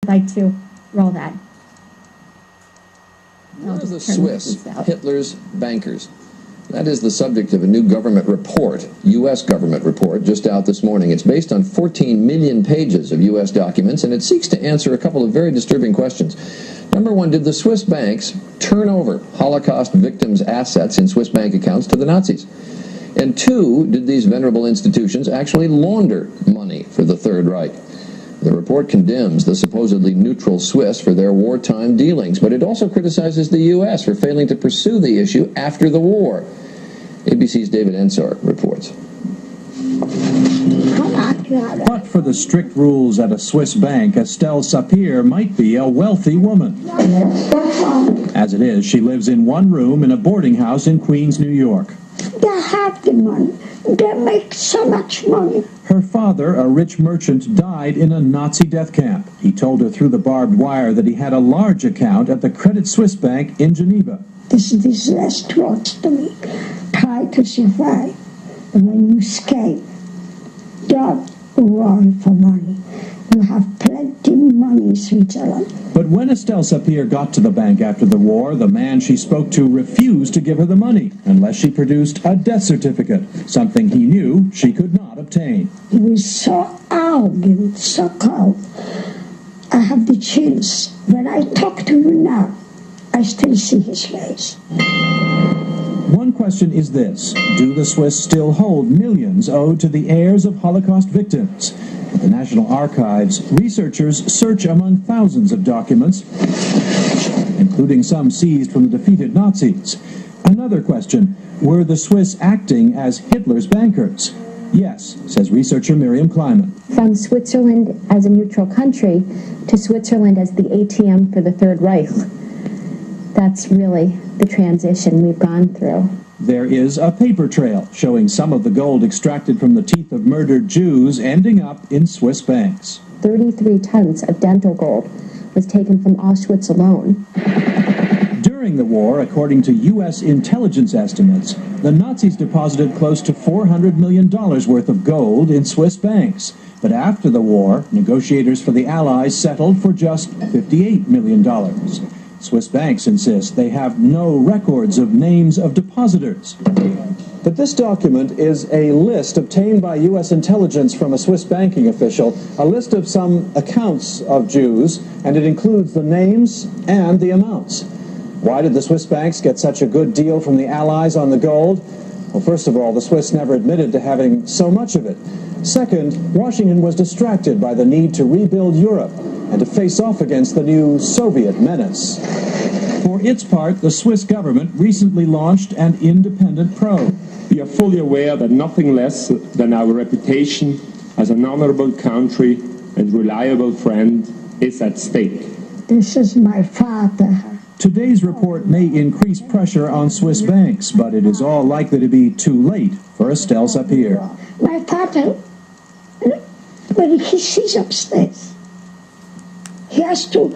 like to roll that. What are the Swiss Hitler's bankers? That is the subject of a new government report, U.S. government report, just out this morning. It's based on 14 million pages of U.S. documents, and it seeks to answer a couple of very disturbing questions. Number one, did the Swiss banks turn over Holocaust victims' assets in Swiss bank accounts to the Nazis? And two, did these venerable institutions actually launder money for the Third Reich? The report condemns the supposedly neutral Swiss for their wartime dealings, but it also criticizes the U.S. for failing to pursue the issue after the war. ABC's David Ensor reports. But for the strict rules at a Swiss bank, Estelle Sapir might be a wealthy woman. As it is, she lives in one room in a boarding house in Queens, New York. They have the money. They make so much money. Her father, a rich merchant, died in a Nazi death camp. He told her through the barbed wire that he had a large account at the Credit Suisse Bank in Geneva. This last words to me. Try to survive. And when you escape, don't worry for money. You have plenty of money in Switzerland. But when Estelle Sapir got to the bank after the war, the man she spoke to refused to give her the money unless she produced a death certificate, something he knew she could not obtain. He was so arrogant, so cold. I have the chills. When I talk to you now, I still see his face. One question is this: do the Swiss still hold millions owed to the heirs of Holocaust victims? At the National Archives, researchers search among thousands of documents, including some seized from the defeated Nazis. Another question: were the Swiss acting as Hitler's bankers? Yes, says researcher Miriam Kleiman. From Switzerland as a neutral country to Switzerland as the ATM for the Third Reich. That's really the transition we've gone through. There is a paper trail showing some of the gold extracted from the teeth of murdered Jews ending up in Swiss banks. 33 tons of dental gold was taken from Auschwitz alone. During the war, according to U.S. intelligence estimates, the Nazis deposited close to $400 million worth of gold in Swiss banks. But after the war, negotiators for the Allies settled for just $58 million. Swiss banks insist they have no records of names of depositors. But this document is a list obtained by U.S. intelligence from a Swiss banking official, a list of some accounts of Jews, and it includes the names and the amounts. Why did the Swiss banks get such a good deal from the Allies on the gold? Well, first of all, the Swiss never admitted to having so much of it. Second, Washington was distracted by the need to rebuild Europe and to face off against the new Soviet menace. For its part, the Swiss government recently launched an independent probe. We are fully aware that nothing less than our reputation as an honorable country and reliable friend is at stake. This is my father. Today's report may increase pressure on Swiss banks, but it is all likely to be too late for Estelle Sapir. My father, when he sees upstairs, he has to